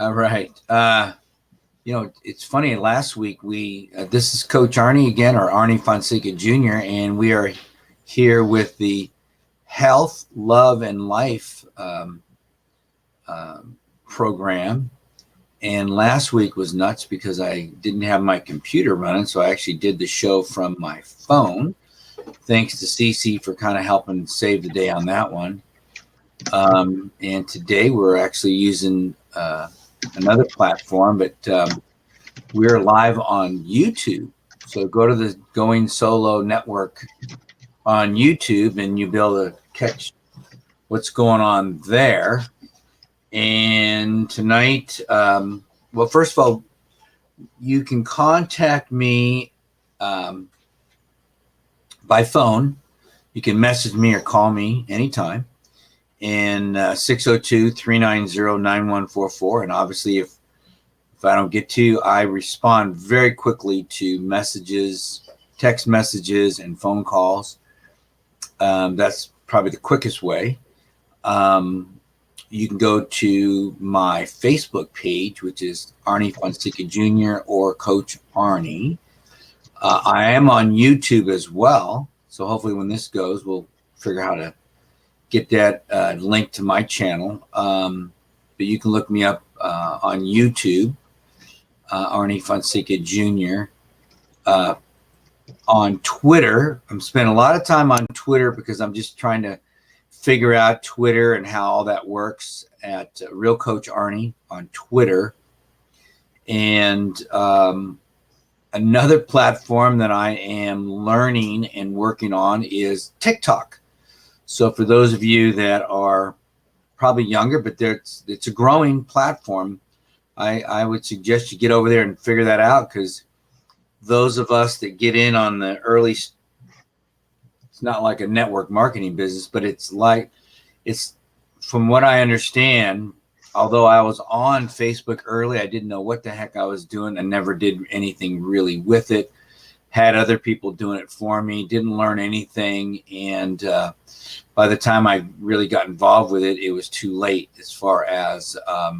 All right. It's funny. Last week this is Coach Arnie again, or Arnie Fonseca Jr., and we are here with the Health, Love, and Life program. And last week was nuts because I didn't have my computer running, so I actually did the show from my phone. Thanks to Cece for kind of helping save the day on that one. And today we're actually using another platform, but we're live on YouTube. So go to the Going Solo Network on YouTube and you'll be able to catch what's going on there. And tonight, well, first of all, you can contact me by phone. You can message me or call me anytime. And 602-390-9144. And obviously, if I don't get to you, I respond very quickly to messages, text messages, and phone calls. That's probably the quickest way. You can go to my Facebook page, which is Arnie Fonseca Jr. or Coach Arnie. I am on YouTube as well. So hopefully when this goes, we'll figure out how to get that link to my channel. But you can look me up on YouTube, Arnie Fonseca Jr. On Twitter, I'm spending a lot of time on Twitter because I'm just trying to figure out Twitter and how all that works at Real Coach Arnie on Twitter. And another platform that I am learning and working on is TikTok. So for those of you that are probably younger, but it's a growing platform, I would suggest you get over there and figure that out, because those of us that get in on the early, it's not like a network marketing business, but it's from what I understand, although I was on Facebook early, I didn't know what the heck I was doing. I never did anything really with it. Had other people doing it for me, didn't learn anything. And by the time I really got involved with it, it was too late as far as, a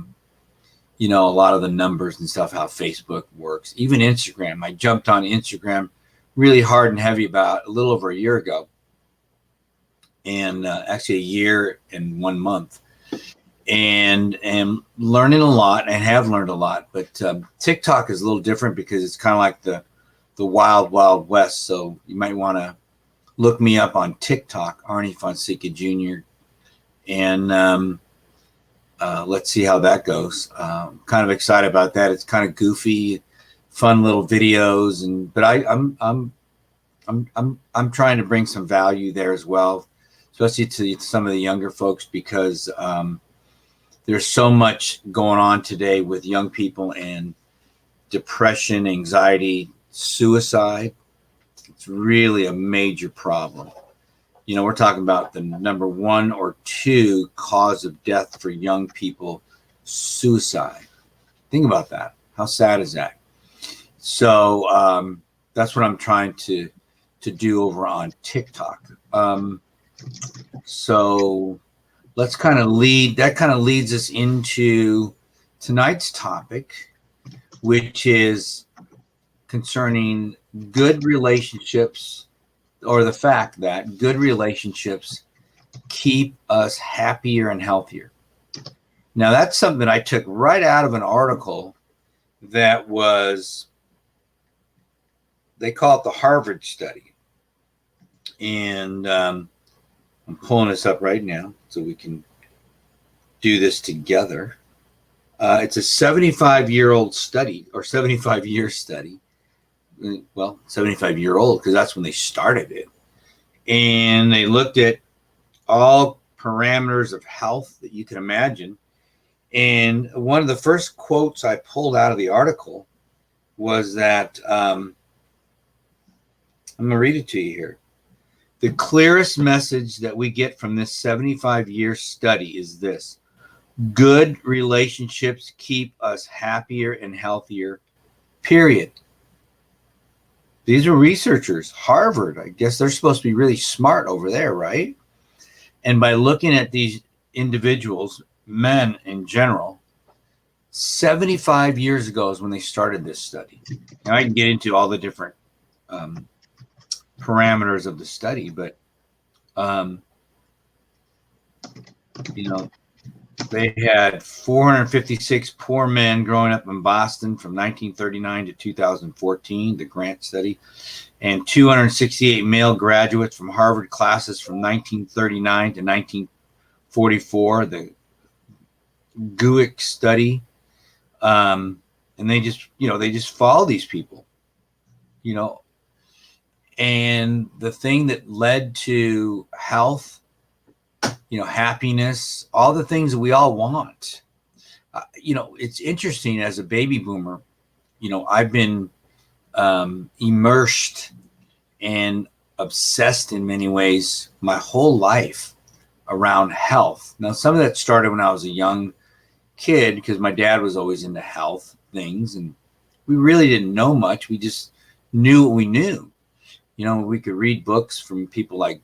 lot of the numbers and stuff, how Facebook works. Even Instagram. I jumped on Instagram really hard and heavy about a little over a year ago. And actually a year and 1 month. And learning a lot, and have learned a lot. But TikTok is a little different because it's kind of like the wild, wild west. So you might want to look me up on TikTok, Arnie Fonseca Jr. And let's see how that goes. Kind of excited about that. It's kind of goofy, fun little videos, but I'm trying to bring some value there as well, especially to some of the younger folks, because there's so much going on today with young people and depression, anxiety, suicide. It's really a major problem. We're talking about the number 1 or 2 cause of death for young people, suicide. Think about that. How sad is that? So that's what I'm trying to do over on TikTok. So let's kind of leads us into tonight's topic, which is concerning good relationships, or the fact that good relationships keep us happier and healthier. Now, that's something that I took right out of an article that they call it the Harvard study. And I'm pulling this up right now so we can do this together. It's a 75-year-old study, or 75-year study. Well, 75-year-old, because that's when they started it. And they looked at all parameters of health that you can imagine. And one of the first quotes I pulled out of the article was that, I'm going to read it to you here. The clearest message that we get from this 75-year study is this: good relationships keep us happier and healthier, period. These are researchers, Harvard. I guess they're supposed to be really smart over there, right? And by looking at these individuals, men in general, 75 years ago is when they started this study. Now I can get into all the different parameters of the study, but you know, they had 456 poor men growing up in Boston from 1939 to 2014, the Grant study, and 268 male graduates from Harvard classes from 1939 to 1944, the Guick study. And they just follow these people, and the thing that led to health, happiness, all the things that we all want. It's interesting as a baby boomer, I've been immersed and obsessed in many ways my whole life around health. Now, some of that started when I was a young kid because my dad was always into health things, and we really didn't know much. We just knew what we knew. We could read books from people like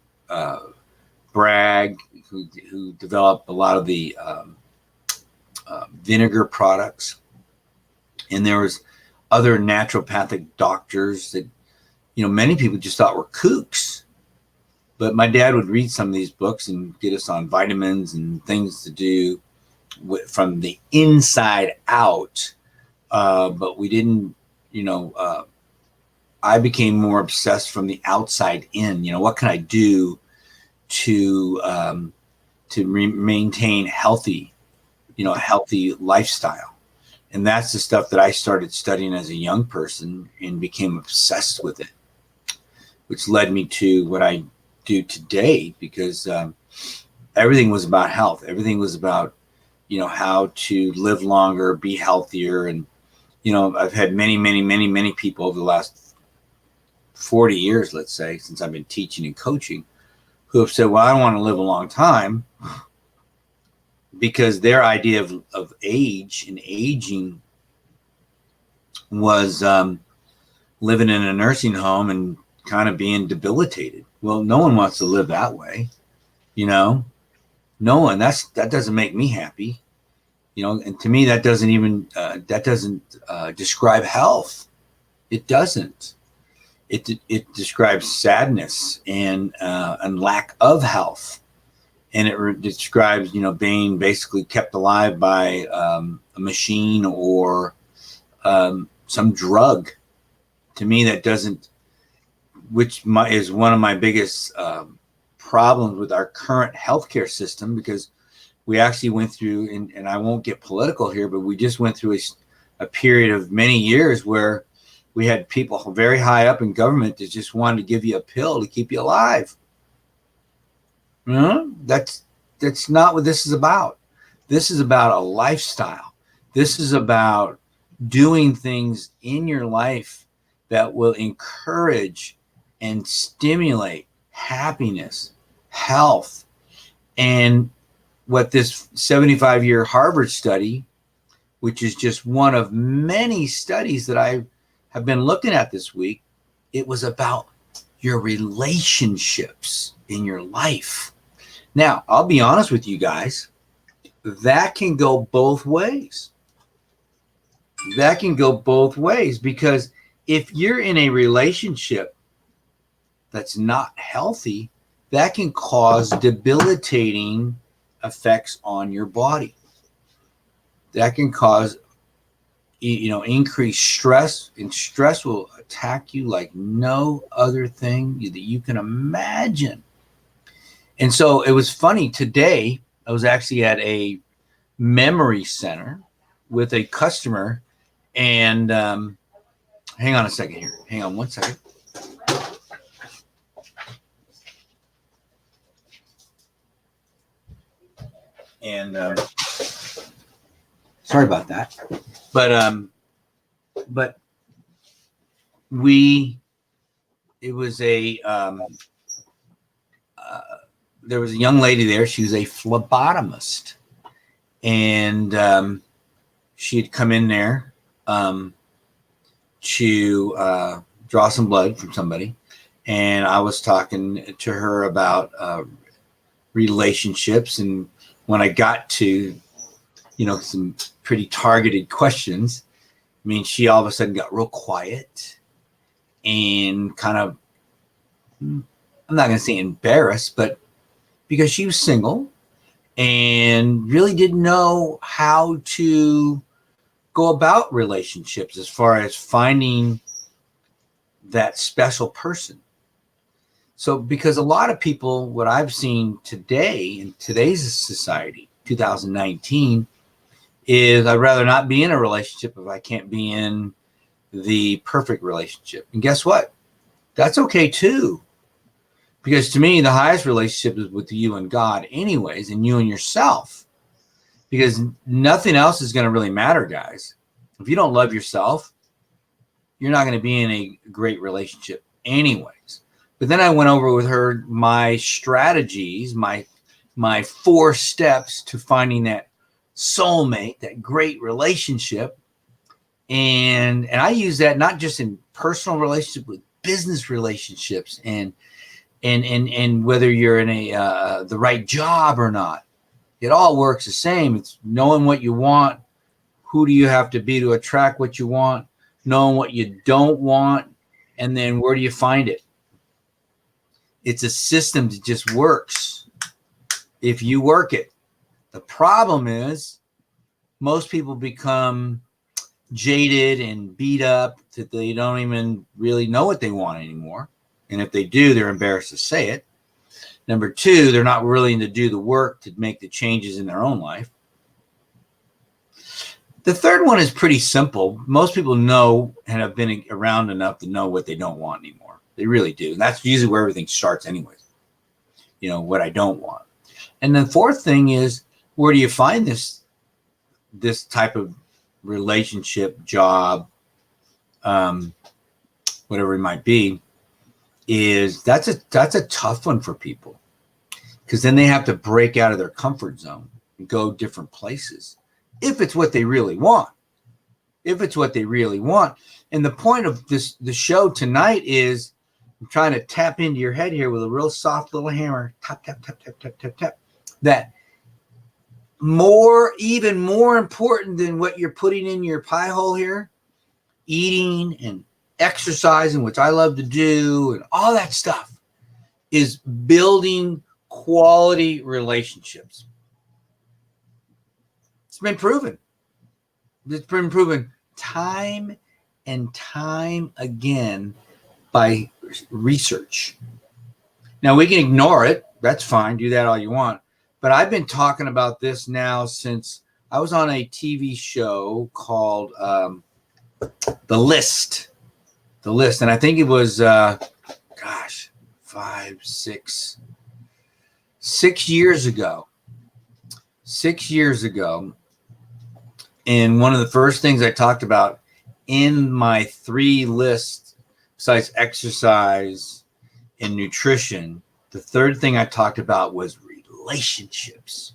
Bragg, who developed a lot of the vinegar products, and there was other naturopathic doctors that many people just thought were kooks. But my dad would read some of these books and get us on vitamins and things to do from the inside out. But we didn't, I became more obsessed from the outside in. What can I do to maintain healthy, a healthy lifestyle? And that's the stuff that I started studying as a young person and became obsessed with it, which led me to what I do today, because everything was about health. Everything was about, how to live longer, be healthier. And, I've had many people over the last 40 years, let's say, since I've been teaching and coaching, who have said, well, I don't want to live a long time, because their idea of age and aging was living in a nursing home and kind of being debilitated. Well, no one wants to live that way, no one. That doesn't make me happy, and to me, that doesn't even describe health. It doesn't. It describes sadness and lack of health, and it describes being basically kept alive by a machine or some drug. To me, that doesn't, is one of my biggest problems with our current healthcare system, because we actually went through, and I won't get political here, but we just went through a period of many years where we had people very high up in government that just wanted to give you a pill to keep you alive. That's not what this is about. This is about a lifestyle. This is about doing things in your life that will encourage and stimulate happiness, health. And what this 75-year Harvard study, which is just one of many studies that I have been looking at this week, it was about your relationships in your life. Now, I'll be honest with you guys, that can go both ways. That can go both ways, because if you're in a relationship that's not healthy, that can cause debilitating effects on your body. That can cause increased stress, and stress will attack you like no other thing that you can imagine. And so it was funny today. I was actually at a memory center with a customer, and hang on a second here. Hang on one second. And sorry about that. But it was there was a young lady there. She was a phlebotomist, and she had come in there to draw some blood from somebody, and I was talking to her about relationships. And when I got to some pretty targeted questions. I mean, she all of a sudden got real quiet and kind of, I'm not going to say embarrassed, but because she was single and really didn't know how to go about relationships as far as finding that special person. So, because a lot of people, what I've seen today in today's society, 2019, is I'd rather not be in a relationship if I can't be in the perfect relationship. And guess what? That's okay too. Because to me, the highest relationship is with you and God anyways, and you and yourself. Because nothing else is going to really matter, guys. If you don't love yourself, you're not going to be in a great relationship anyways. But then I went over with her my strategies, my 4 steps to finding that soulmate, that great relationship. And I use that not just in personal relationships, with business relationships, and whether you're in the right job or not. It all works the same. It's knowing what you want. Who do you have to be to attract what you want? Knowing what you don't want, and then where do you find it? It's a system that just works if you work it. The problem is most people become jaded and beat up that they don't even really know what they want anymore. And if they do, they're embarrassed to say it. Number 2, they're not willing to do the work to make the changes in their own life. The third one is pretty simple. Most people know and have been around enough to know what they don't want anymore. They really do. And that's usually where everything starts anyways. What I don't want. And the fourth thing is, where do you find this type of relationship, job, whatever it might be? Is that's a tough one for people, because then they have to break out of their comfort zone and go different places if it's what they really want. And the point of the show tonight is I'm trying to tap into your head here with a real soft little hammer, tap, tap, tap, tap, tap, tap, tap. That even more important than what you're putting in your pie hole here, eating and exercising, which I love to do, and all that stuff, is building quality relationships. It's been proven. It's been proven time and time again by research. Now, we can ignore it. That's fine. Do that all you want. But I've been talking about this now since I was on a TV show called The List. And I think it was, 6 years ago. 6 years ago. And one of the first things I talked about in my 3 lists, besides exercise and nutrition, the third thing I talked about was relationships,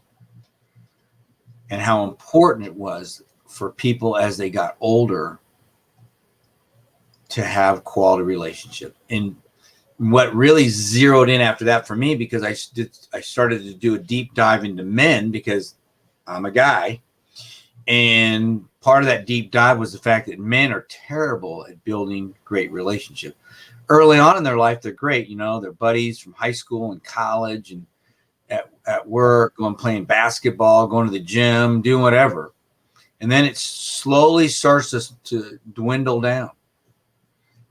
and how important it was for people as they got older to have quality relationship. And what really zeroed in after that for me, because I started to do a deep dive into men, because I'm a guy, and part of that deep dive was the fact that men are terrible at building great relationships. Early on in their life, they're great. They're buddies from high school and college and at work, playing basketball, going to the gym, doing whatever. And then it slowly starts to dwindle down,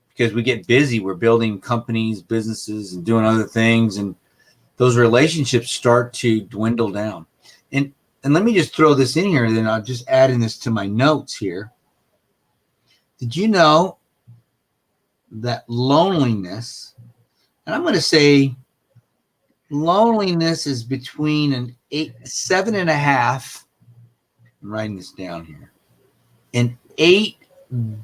because we get busy. We're building companies, businesses, and doing other things. And those relationships start to dwindle down. And let me just throw this in here, and then I'll just add in this to my notes here. Did you know that loneliness, and I'm going to say loneliness, is between an 7.5, I'm writing this down here, an $8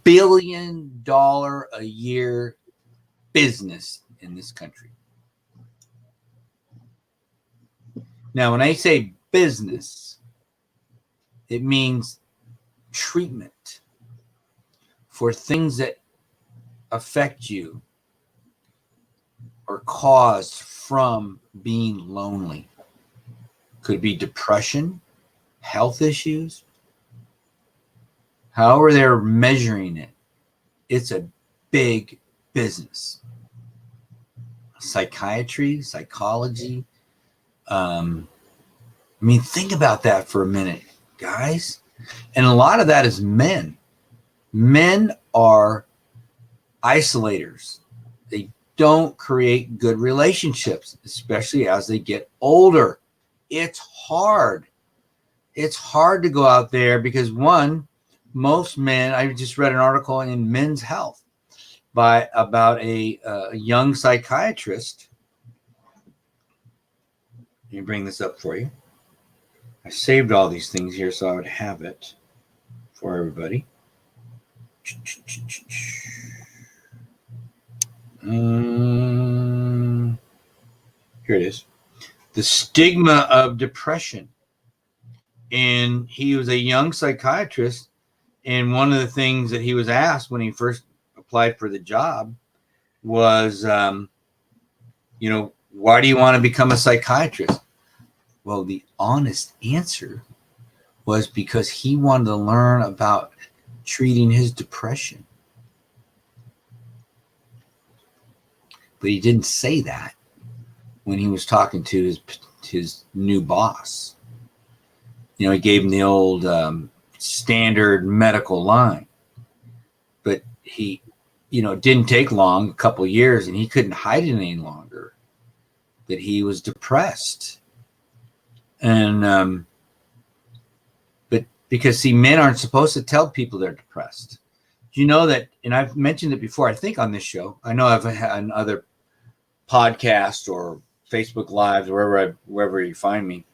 billion a year business in this country. Now, when I say business, it means treatment for things that affect you or caused from being lonely. Could be depression, health issues, however they're measuring it, it's a big business. Psychiatry, psychology. I mean, think about that for a minute, guys. And a lot of that is men. Men are isolators. They don't create good relationships, especially as they get older. It's hard. It's hard to go out there because, one, most men, I just read an article in Men's Health about a young psychiatrist. Let me bring this up for you. I saved all these things here so I would have it for everybody. Here it is. The stigma of depression. And he was a young psychiatrist. And one of the things that he was asked when he first applied for the job was, why do you want to become a psychiatrist? Well, the honest answer was because he wanted to learn about treating his depression. But he didn't say that when he was talking to his new boss. He gave him the old standard medical line. But he, it didn't take long, a couple of years, and he couldn't hide it any longer, that he was depressed. And but because, see, men aren't supposed to tell people they're depressed. Do you know that, and I've mentioned it before, I think on this show, I know I've had on other podcasts or Facebook Lives, wherever you find me,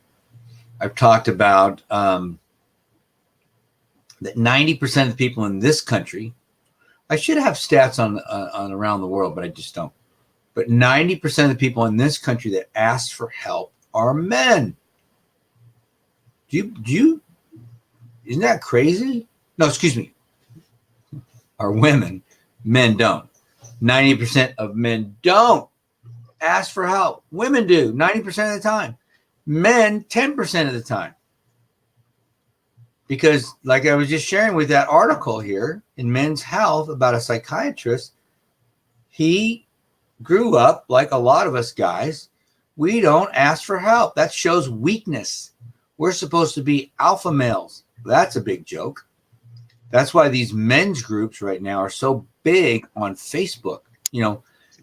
I've talked about that 90% of the people in this country, I should have stats on around the world, but I just don't. But 90% of the people in this country that ask for help are men. Isn't that crazy? No, excuse me. Are women. Men don't. 90% of men don't ask for help. Women do 90% of the time. Men 10% of the time. Because, like I was just sharing with that article here in Men's Health about a psychiatrist, he grew up like a lot of us guys. We don't ask for help. That shows weakness. We're supposed to be alpha males. That's a big joke. That's why these men's groups right now are so big on Facebook.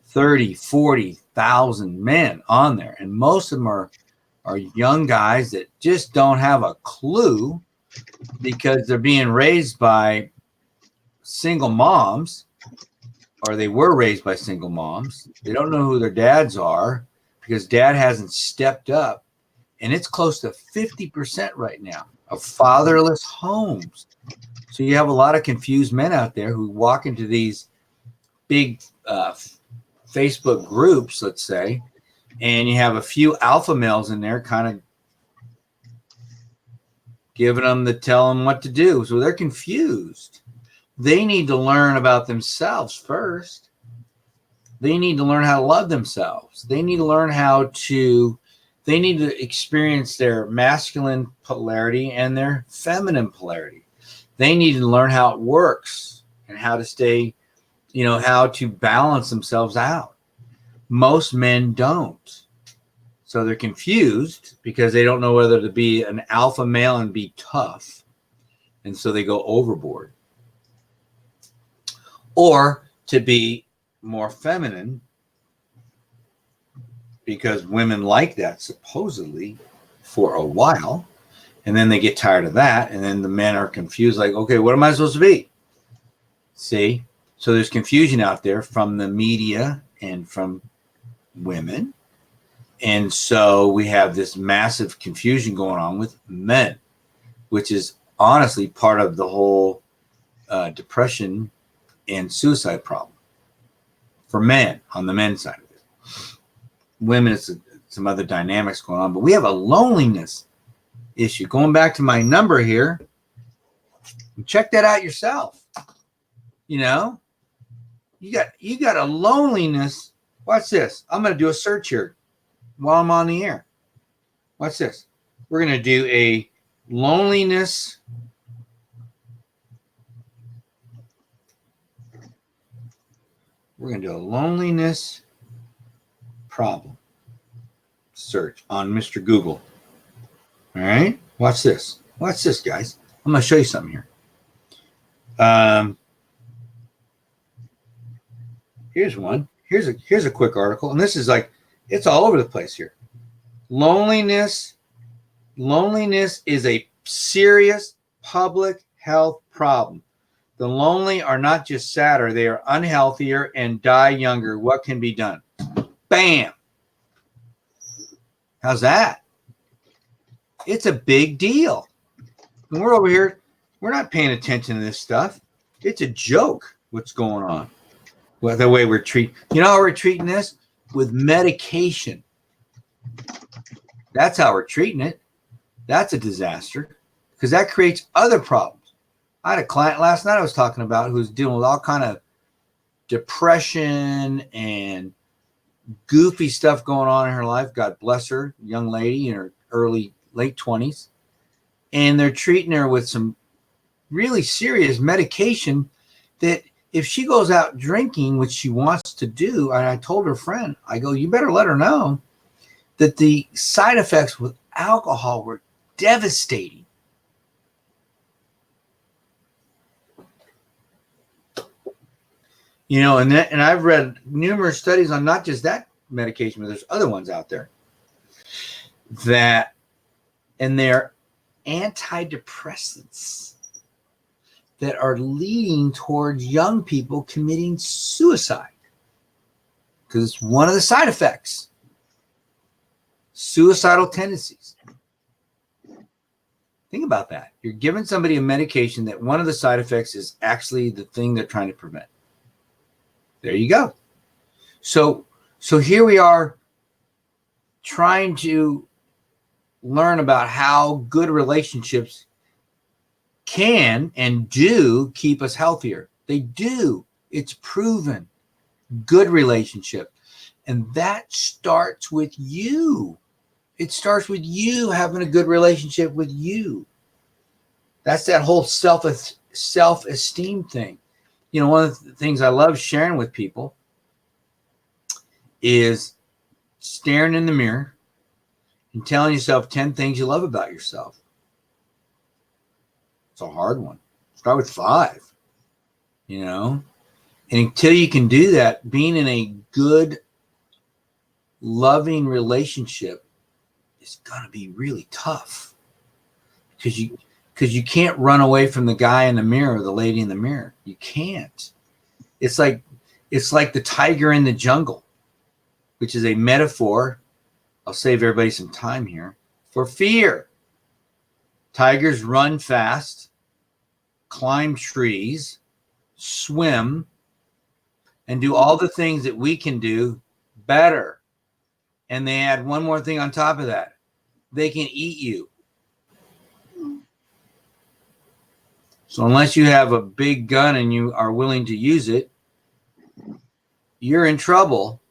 30, 40,000 men on there. And most of them are young guys that just don't have a clue because they're being raised by single moms, or they were raised by single moms. They don't know who their dads are because dad hasn't stepped up. And it's close to 50% right now of fatherless homes. So you have a lot of confused men out there who walk into these big Facebook groups, let's say, and you have a few alpha males in there kind of giving them tell them what to do. So they're confused. They need to learn about themselves first. They need to learn how to love themselves. They need to learn they need to experience their masculine polarity and their feminine polarity. They need to learn how it works and how to stay, how to balance themselves out. Most men don't. So they're confused because they don't know whether to be an alpha male and be tough. And so they go overboard. Or to be more feminine, because women like that supposedly for a while, and then they get tired of that, and then the men are confused, like, okay, what am I supposed to be? See? So there's confusion out there from the media and from women. And so we have this massive confusion going on with men, which is honestly part of the whole depression and suicide problem for men, on the men's side of it. Women, it's some other dynamics going on, but we have a loneliness issue. Going back to my number here, check that out yourself. You got a loneliness. Watch this. I'm going to do a search here while I'm on the air. Watch this. We're going to do a loneliness we're going to do a loneliness problem search on Mr. Google. All right, watch this. Watch this, guys. I'm going to show you something here. Here's one. Here's a quick article, and this is like, it's all over the place here. Loneliness is a serious public health problem. The lonely are not just sadder, they are unhealthier and die younger. What can be done? Bam. How's that? It's a big deal. And we're over here, we're not paying attention to this stuff. It's a joke what's going on. Well, the way we're treating, you know how we're treating this? With medication. That's how we're treating it. That's a disaster because that creates other problems. I had a client last night I was talking about who's dealing with all kind of depression and goofy stuff going on in her life. God bless her, young lady in her late 20s. And they're treating her with some really serious medication that if she goes out drinking, which she wants to do, and I told her friend, I go, you better let her know that the side effects with alcohol were devastating. You know, and I've read numerous studies on not just that medication, but there's other ones out there that, and they're antidepressants that are leading towards young people committing suicide because it's one of the side effects. Suicidal tendencies. Think about that. You're giving somebody a medication that one of the side effects is actually the thing they're trying to prevent. There you go. So here we are trying to learn about how good relationships can and do keep us healthier. They do. It's proven. Good relationship. And that starts with you. It starts with you having a good relationship with you. That's that whole self-esteem thing. You know, one of the things I love sharing with people is staring in the mirror and telling yourself 10 things you love about yourself. It's a hard one. Start with 5, you know, and until you can do that, being in a good, loving relationship is going to be really tough because you can't run away from the guy in the mirror or the lady in the mirror. You can't. It's like the tiger in the jungle, which is a metaphor. I'll save everybody some time here for fear. Tigers run fast, climb trees, swim, and do all the things that we can do better. And they add one more thing on top of that. They can eat you. So unless you have a big gun and you are willing to use it, you're in trouble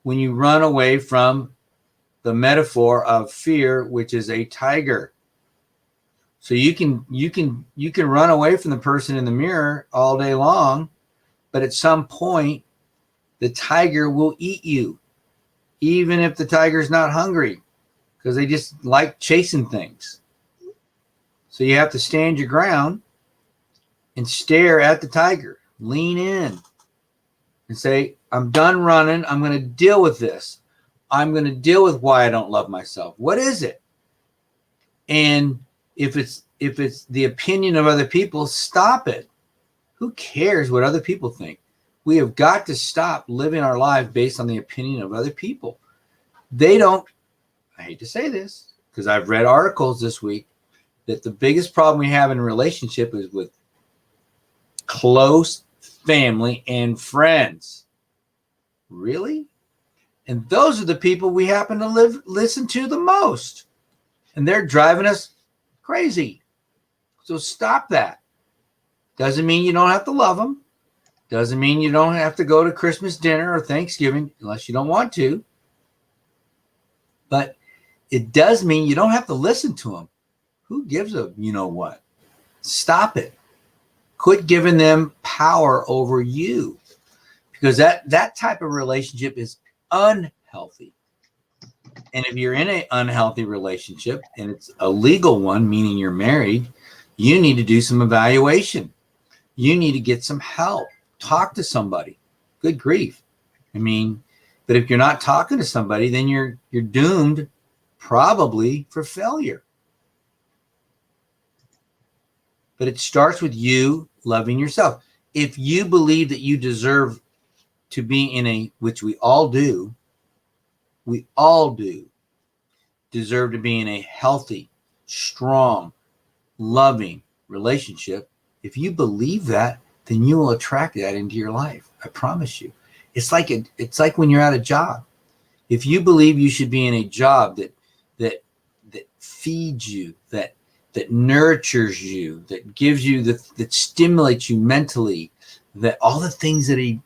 when you run away from the metaphor of fear, which is a tiger. So you can run away from the person in the mirror all day long, but at some point the tiger will eat you, even if the tiger's not hungry, because they just like chasing things. So you have to stand your ground and stare at the tiger, lean in and say, I'm done running. I'm going to deal with this. I'm going to deal with why I don't love myself. What is it? And if it's the opinion of other people, stop it. Who cares what other people think? We have got to stop living our life based on the opinion of other people. They don't, I hate to say this, because I've read articles this week that the biggest problem we have in a relationship is with close family and friends. Really? And those are the people we happen to listen to the most. And they're driving us crazy. So stop that. Doesn't mean you don't have to love them. Doesn't mean you don't have to go to Christmas dinner or Thanksgiving unless you don't want to. But it does mean you don't have to listen to them. Who gives a you know what? Stop it. Quit giving them power over you, because that type of relationship is unhealthy. And if you're in an unhealthy relationship and it's a legal one, meaning you're married, you need to do some evaluation. You need to get some help. Talk to somebody. Good grief. I mean, but if you're not talking to somebody, then you're doomed probably for failure. But it starts with you loving yourself. If you believe that you deserve to be in a, which we all do deserve to be in a healthy, strong, loving relationship. If you believe that, then you will attract that into your life. I promise you. It's like when you're at a job. If you believe you should be in a job that feeds you, that nurtures you, that gives you that stimulates you mentally, that all the things that a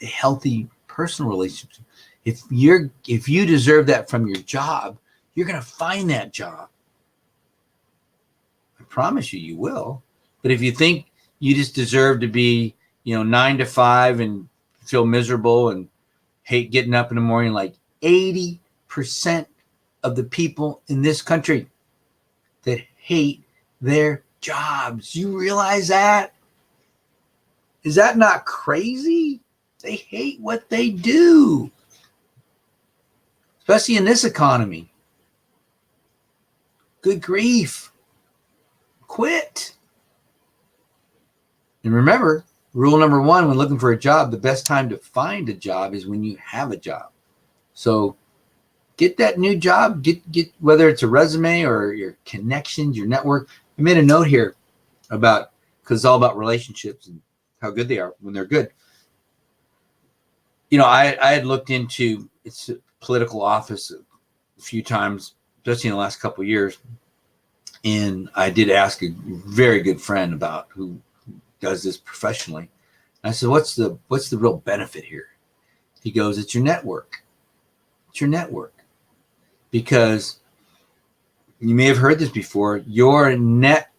healthy personal relationship, if you deserve that from your job, you're going to find that job. I promise you, you will. But if you think you just deserve to be, 9 to 5 and feel miserable and hate getting up in the morning, like 80% of the people in this country that hate their jobs. You realize that? Is that not crazy? They hate what they do, especially in this economy. Good grief. Quit. And remember, rule number 1, when looking for a job, the best time to find a job is when you have a job. So get that new job, get whether it's a resume or your connections, your network. I made a note here about, because it's all about relationships and how good they are when they're good. I had looked into its political office a few times, especially in the last couple of years. And I did ask a very good friend about who does this professionally. And I said, what's the real benefit here? He goes, it's your network. It's your network. Because you may have heard this before, your net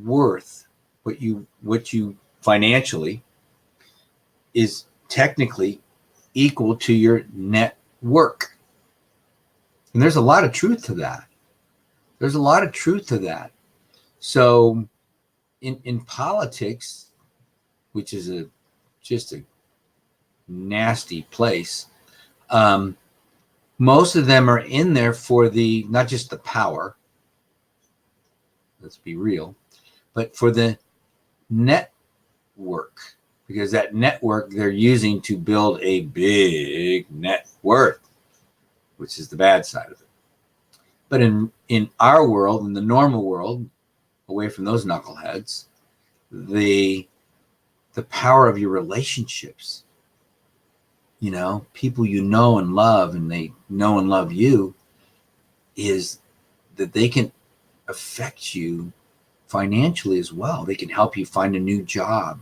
worth, what you financially, is technically equal to your net work. And there's a lot of truth to that. So in politics, which is just a nasty place, most of them are in there for not just the power, let's be real, but for the network, because that network they're using to build a big net worth, which is the bad side of it. But in our world, in the normal world, away from those knuckleheads, the power of your relationships, people you know and love, and they know and love you, is that they can affect you financially as well. They can help you find a new job.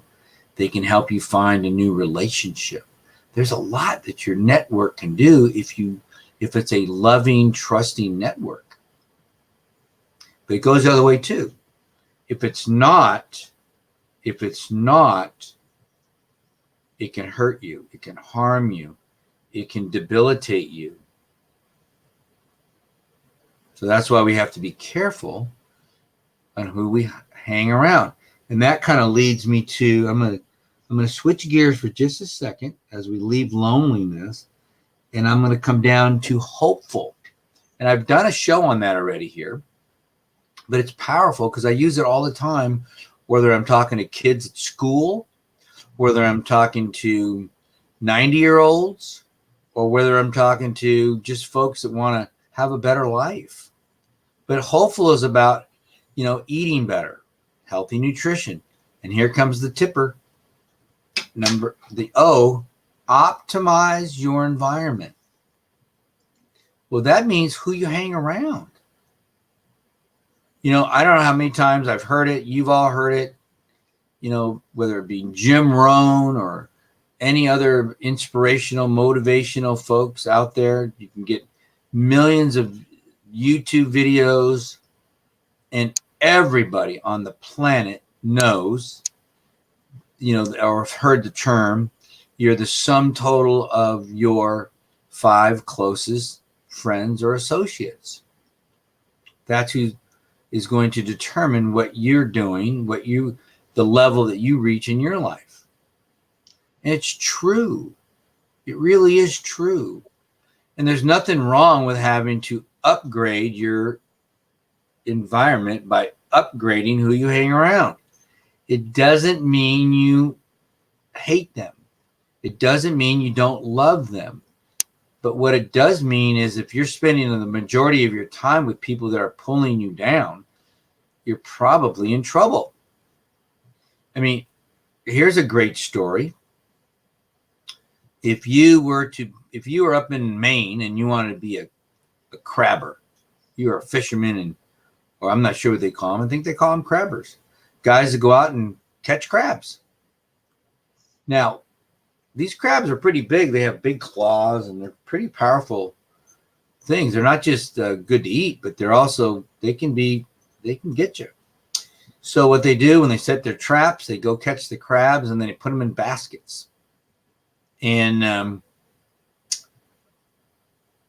They can help you find a new relationship. There's a lot that your network can do if it's a loving, trusting network. But it goes the other way too. If it's not, it can hurt you. It can harm you. It can debilitate you. So that's why we have to be careful on who we hang around. And that kind of leads me to, I'm going to switch gears for just a second as we leave loneliness, and I'm going to come down to hopeful. And I've done a show on that already here, but it's powerful because I use it all the time, whether I'm talking to kids at school, whether I'm talking to 90-year-olds, or whether I'm talking to just folks that want to have a better life. But hopeful is about, eating better, healthy nutrition. And here comes the tipper. The O, optimize your environment. Well, that means who you hang around. I don't know how many times I've heard it. You've all heard it. Whether it be Jim Rohn or any other inspirational, motivational folks out there. You can get millions of YouTube videos And everybody on the planet knows, or have heard the term, you're the sum total of your 5 closest friends or associates. That's who is going to determine what you're doing, the level that you reach in your life. And it's true. It really is true. And there's nothing wrong with having to upgrade your environment by upgrading who you hang around. It doesn't mean you hate them. It doesn't mean you don't love them. But what it does mean is if you're spending the majority of your time with people that are pulling you down, you're probably in trouble. I mean, here's a great story. If you were up in Maine and you wanted to be a crabber, you were a fisherman, or I'm not sure what they call them. I think they call them crabbers. Guys that go out and catch crabs. Now, these crabs are pretty big. They have big claws and they're pretty powerful things. They're not just good to eat, but they can get you. So what they do when they set their traps, they go catch the crabs and then they put them in baskets. And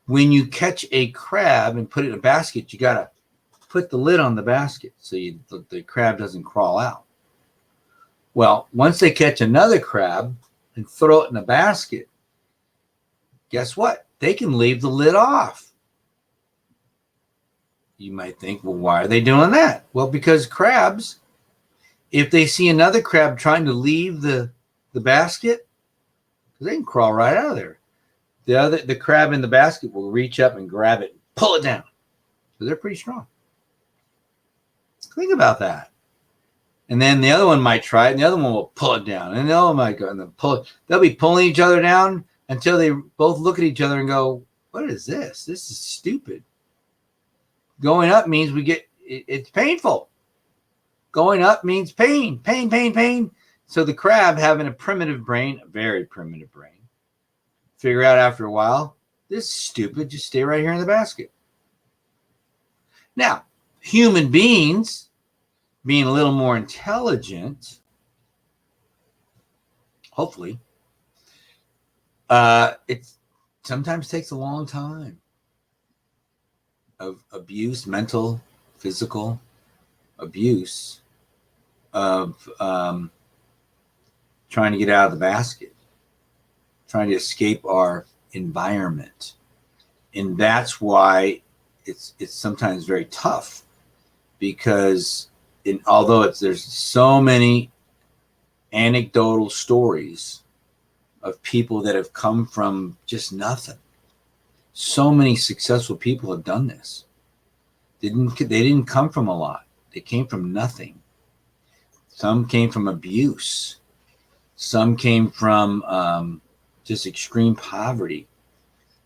when you catch a crab and put it in a basket, you got to put the lid on the basket so the crab doesn't crawl out. Well, once they catch another crab and throw it in a basket, guess what? They can leave the lid off. You might think, well, why are they doing that? Well, because crabs, if they see another crab trying to leave the basket, they can crawl right out of there. The crab in the basket will reach up and grab it, pull it down. So they're pretty strong. Think about that. And then the other one might try it, and the other one will pull it down. And the other one might go and they'll be pulling each other down until they both look at each other and go, what is this? This is stupid. Going up means it's painful. Going up means pain. So the crab, having a primitive brain, a very primitive brain, figure out after a while, this is stupid. Just stay right here in the basket. Now, human beings, being a little more intelligent, hopefully, it sometimes takes a long time of abuse, mental, physical abuse, of trying to get out of the basket, trying to escape our environment. And that's why it's sometimes very tough, because although there's so many anecdotal stories of people that have come from just nothing. So many successful people have done this. They didn't come from a lot. They came from nothing. Some came from abuse. Some came from just extreme poverty.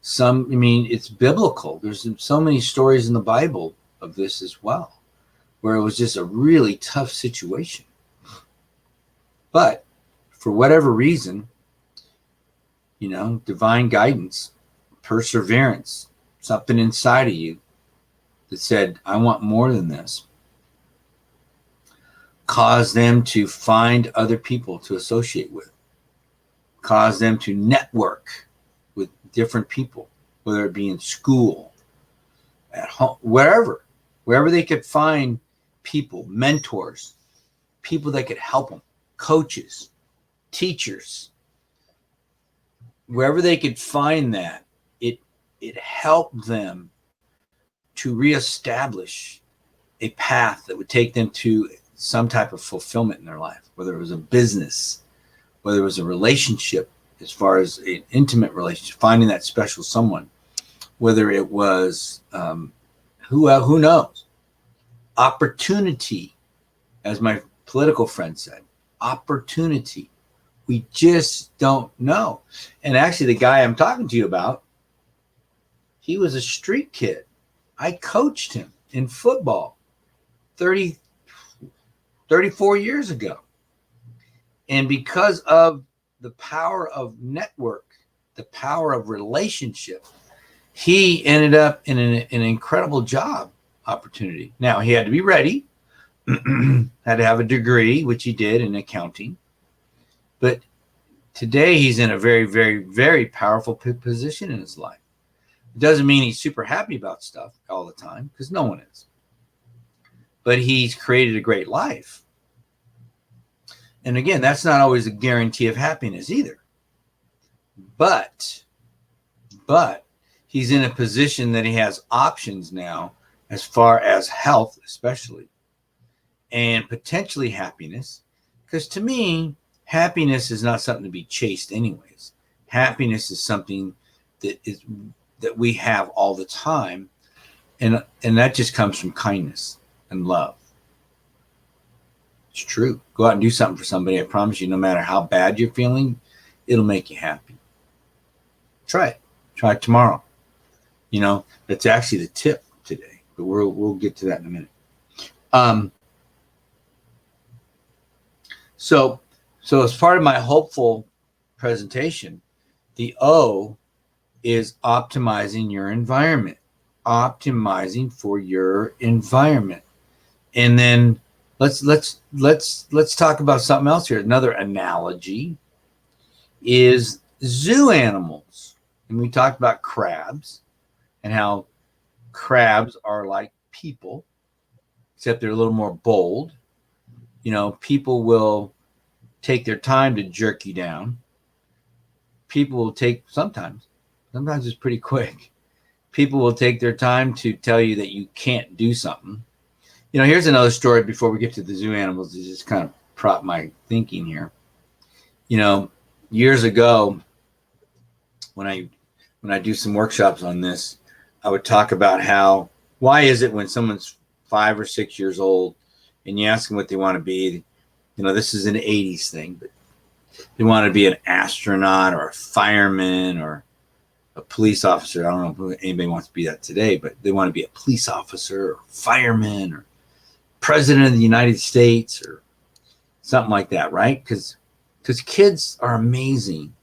It's biblical. There's so many stories in the Bible of this as well, where it was just a really tough situation. But for whatever reason, divine guidance, perseverance, something inside of you that said, I want more than this, caused them to find other people to associate with, caused them to network with different people, whether it be in school, at home, wherever they could find people, mentors, people that could help them, coaches, teachers, wherever they could find that, it helped them to reestablish a path that would take them to some type of fulfillment in their life, whether it was a business, whether it was a relationship, as far as an intimate relationship, finding that special someone, whether it was who knows, opportunity, as my political friend said, opportunity. We just don't know. And actually, the guy I'm talking to you about, he was a street kid. I coached him in football 34 years ago. And because of the power of network, the power of relationship, he ended up in an incredible job opportunity. Now, he had to be ready, had to have a degree, which he did in accounting. But today he's in a very, very, very powerful position in his life. It doesn't mean he's super happy about stuff all the time, because no one is. But he's created a great life. And again, that's not always a guarantee of happiness either. But he's in a position that he has options now as far as health, especially, and potentially happiness. Because to me, happiness is not something to be chased anyways. Happiness is something that we have all the time. And that just comes from kindness and love. It's true. Go out and do something for somebody. I promise you, no matter how bad you're feeling, it'll make you happy. Try it. Try it tomorrow. You know, that's actually the tip today, but we'll get to that in a minute. So as part of my hopeful presentation, the O is optimizing your environment, optimizing for your environment. And then let's talk about something else here. Another analogy is zoo animals. And we talked about crabs and how crabs are like people, except they're a little more bold. You know, people will take their time to jerk you down. People will take, sometimes it's pretty quick. People will take their time to tell you that you can't do something. You know, here's another story before we get to the zoo animals to just kind of prop my thinking here. You know, years ago, when I do some workshops on this, I would talk about why is it when someone's 5 or 6 years old and you ask them what they want to be, you know, this is an 80s thing, but they want to be an astronaut or a fireman or a police officer. I don't know if anybody wants to be that today, but they want to be a police officer or fireman or president of the United States or something like that, right? Because kids are amazing.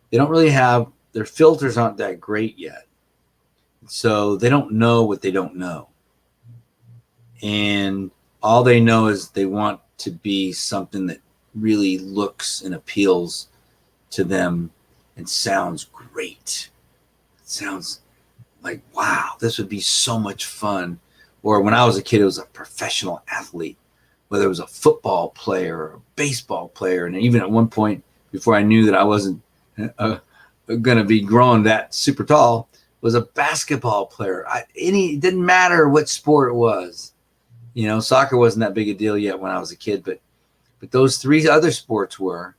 They don't really have, their filters aren't that great yet. So they don't know what they don't know. And all they know is they want to be something that really looks and appeals to them and sounds great. It sounds like, wow, this would be so much fun. Or when I was a kid, it was a professional athlete, whether it was a football player or a baseball player. And even at one point, before I knew that I wasn't going to be growing that super tall, was a basketball player. It didn't matter what sport it was. You know, soccer wasn't that big a deal yet when I was a kid, but those 3 other sports were.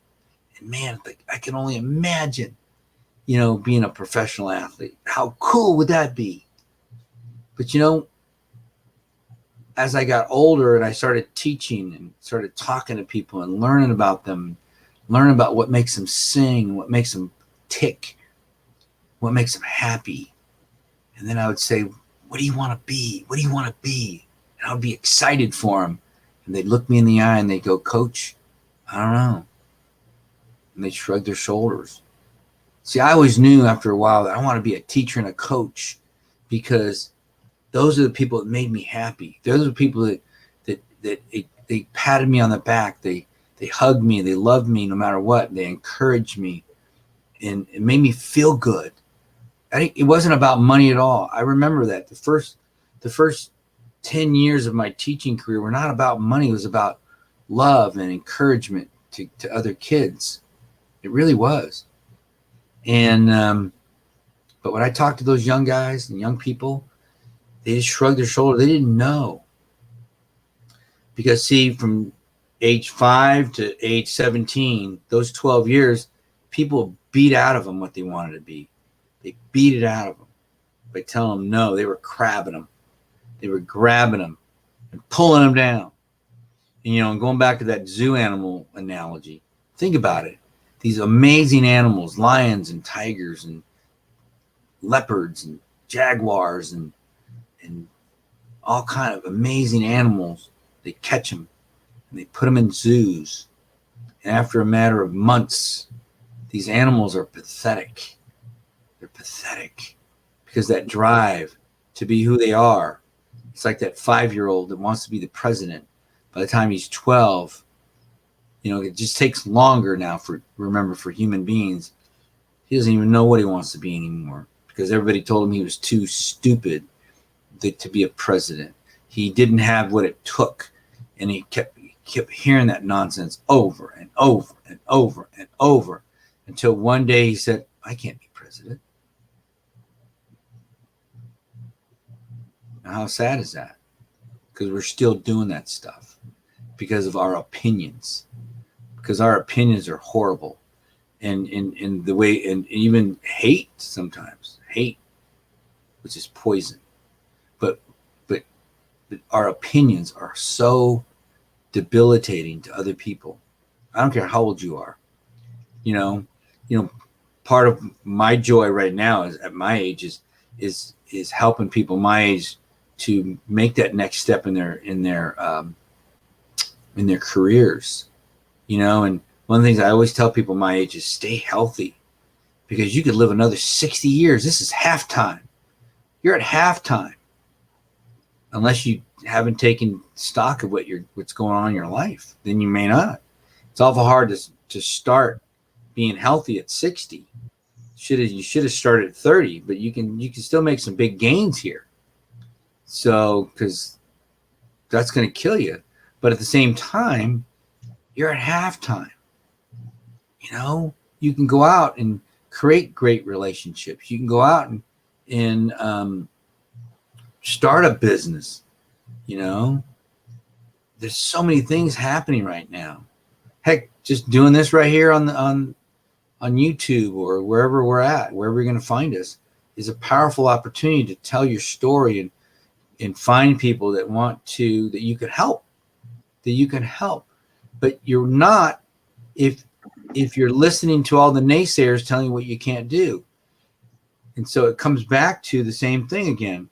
And man, I can only imagine, you know, being a professional athlete. How cool would that be? But, you know, as I got older and I started teaching and started talking to people and learning about them, learning about what makes them sing, what makes them tick, what makes them happy. And then I would say, what do you want to be? What do you want to be? And I would be excited for them. And they'd look me in the eye and they'd go, Coach, I don't know. And they'd shrug their shoulders. See, I always knew after a while that I want to be a teacher and a coach, because those are the people that made me happy. Those are the people that they patted me on the back. They hugged me. They loved me no matter what. They encouraged me, and it made me feel good. It wasn't about money at all. I remember that the first 10 years of my teaching career were not about money. It was about love and encouragement to other kids. It really was. And but when I talked to those young guys and young people, they just shrugged their shoulders. They didn't know. Because see, from age 5 to age 17, those 12 years, people beat out of them what they wanted to be. They beat it out of them by telling them no. They were crabbing them. They were grabbing them and pulling them down. And, you know, and going back to that zoo animal analogy, think about it. These amazing animals, lions and tigers and leopards and jaguars and all kind of amazing animals, they catch them and they put them in zoos. And after a matter of months, these animals are pathetic. They're pathetic because that drive to be who they are It's like that 5-year-old that wants to be the president. By the time he's 12, it just takes longer now for human beings. He doesn't even know what he wants to be anymore because everybody told him he was too stupid to be a president. He didn't have what it took, and he kept hearing that nonsense over and over and over and over until one day he said, I can't be president. Now, how sad is that? Because we're still doing that stuff because of our opinions, because our opinions are horrible. And in the way, and even hate sometimes, which is poison. But our opinions are so debilitating to other people. I don't care how old you are. Part of my joy right now is at my age is helping people my age to make that next step in their careers. And one of the things I always tell people my age is stay healthy, because you could live another 60 years. This is halftime. You're at halftime, unless you haven't taken stock of what's going on in your life. Then you may not. It's awful hard to start being healthy at 60. You should have started at 30, but you can still make some big gains here. So, because that's going to kill you. But at the same time, you're at halftime. You can go out and create great relationships. You can go out and start a business. There's so many things happening right now. Heck, just doing this right here on YouTube or wherever we're at, wherever you're going to find us, is a powerful opportunity to tell your story and find people that you can help. But you're not if you're listening to all the naysayers telling you what you can't do. And so it comes back to the same thing again,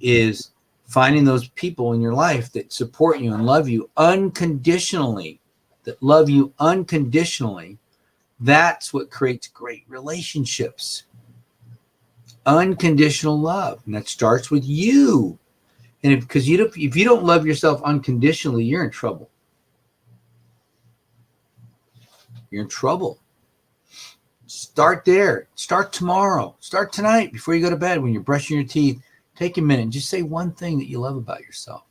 is finding those people in your life that support you and love you unconditionally, That's what creates great relationships. Unconditional love. And that starts with you. And if you don't love yourself unconditionally, you're in trouble. You're in trouble. Start there. Start tomorrow. Start tonight before you go to bed. When you're brushing your teeth, take a minute and just say one thing that you love about yourself.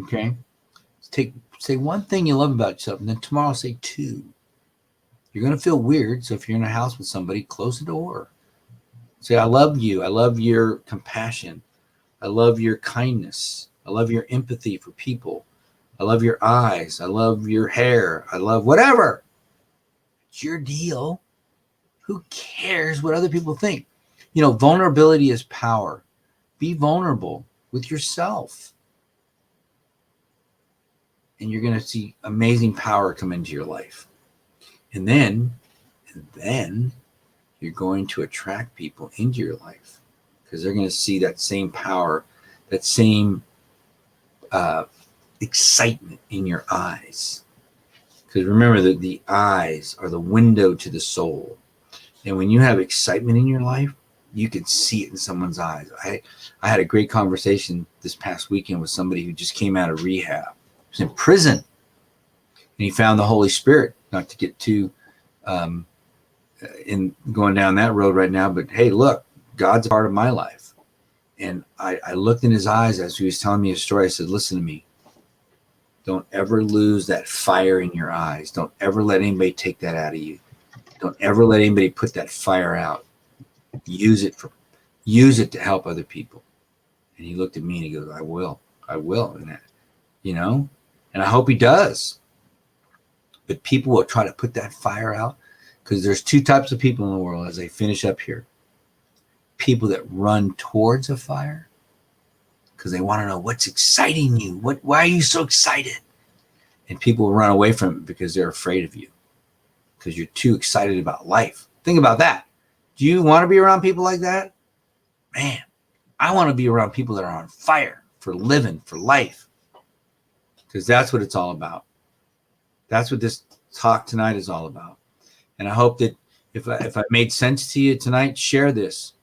Okay? Say one thing you love about yourself, and then tomorrow say 2. You're going to feel weird, so if you're in a house with somebody, close the door. Say, I love you. I love your compassion. I love your kindness. I love your empathy for people. I love your eyes. I love your hair. I love whatever. It's your deal. Who cares what other people think? Vulnerability is power. Be vulnerable with yourself. And you're going to see amazing power come into your life. And then you're going to attract people into your life, because they're going to see that same power, that same excitement in your eyes. Because remember that the eyes are the window to the soul. And when you have excitement in your life, you can see it in someone's eyes. I had a great conversation this past weekend with somebody who just came out of rehab. He was in prison. And he found the Holy Spirit. Not to get too in going down that road right now, but hey, look, God's a part of my life. And I looked in his eyes as he was telling me a story. I said, listen to me. Don't ever lose that fire in your eyes. Don't ever let anybody take that out of you. Don't ever let anybody put that fire out. Use it to help other people. And he looked at me and he goes, I will. And and I hope he does. But people will try to put that fire out, because there's 2 types of people in the world as I finish up here. People that run towards a fire because they want to know what's exciting you. Why are you so excited? And people will run away from it because they're afraid of you, because you're too excited about life. Think about that. Do you want to be around people like that? Man, I want to be around people that are on fire for living, for life, because that's what it's all about. That's what this talk tonight is all about. And I hope that if I made sense to you tonight, share this.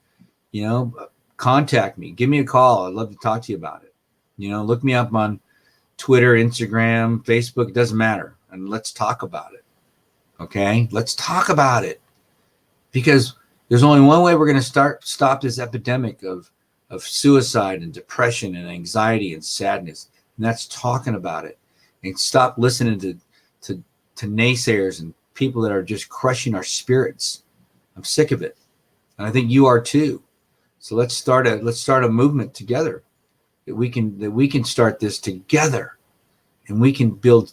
contact me. Give me a call. I'd love to talk to you about it. Look me up on Twitter, Instagram, Facebook. It doesn't matter. And let's talk about it. Okay? Let's talk about it. Because there's only one way we're going to stop this epidemic of suicide and depression and anxiety and sadness. And that's talking about it. And stop listening to naysayers and people that are just crushing our spirits. I'm sick of it. And I think you are too. So let's start a movement together that we can start this together, and we can build,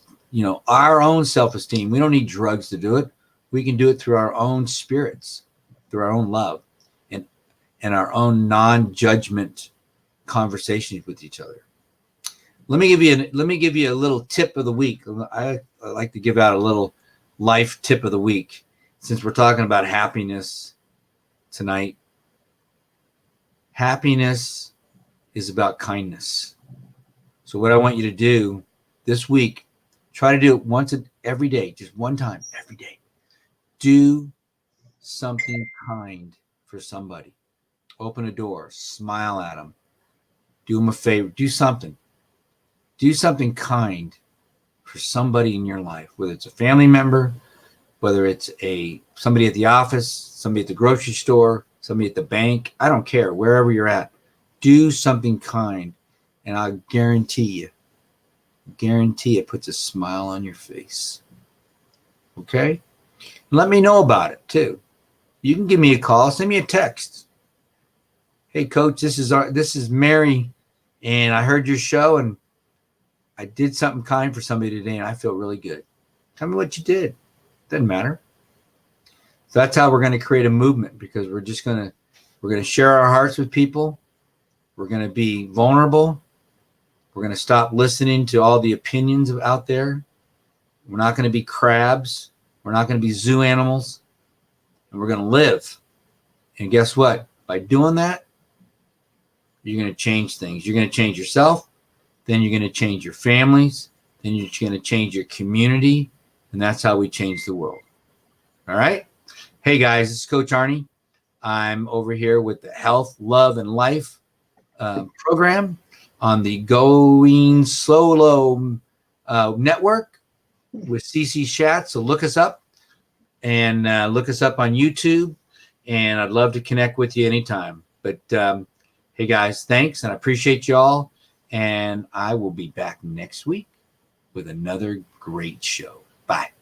our own self-esteem. We don't need drugs to do it. We can do it through our own spirits, through our own love, and our own non-judgment conversations with each other. Let me give you a little tip of the week. I like to give out a little life tip of the week, since we're talking about happiness tonight. Happiness is about kindness. So what I want you to do this week, try to do it every day, just one time every day. Do something kind for somebody. Open a door, smile at them, do them a favor, do something. Do something kind for somebody in your life, whether it's a family member, whether it's somebody at the office, somebody at the grocery store, somebody at the bank. I don't care, wherever you're at. Do something kind, and I guarantee it puts a smile on your face. Okay? Let me know about it too. You can give me a call, send me a text. Hey, Coach, this is Mary, and I heard your show, and I did something kind for somebody today, and I feel really good. Tell me what you did. Doesn't matter. So that's how we're going to create a movement, because we're going to share our hearts with people. We're going to be vulnerable. We're going to stop listening to all the opinions out there. We're not going to be crabs. We're not going to be zoo animals. And we're going to live. And guess what? By doing that, you're going to change things. You're going to change yourself. Then you're going to change your families. Then you're going to change your community. And that's how we change the world. All right? Hey, guys, this is Coach Arnie. I'm over here with the Health, Love, and Life program on the Going Solo network with CC Shat. So look us up, and look us up on YouTube. And I'd love to connect with you anytime. But hey, guys, thanks. And I appreciate you all. And I will be back next week with another great show. Bye.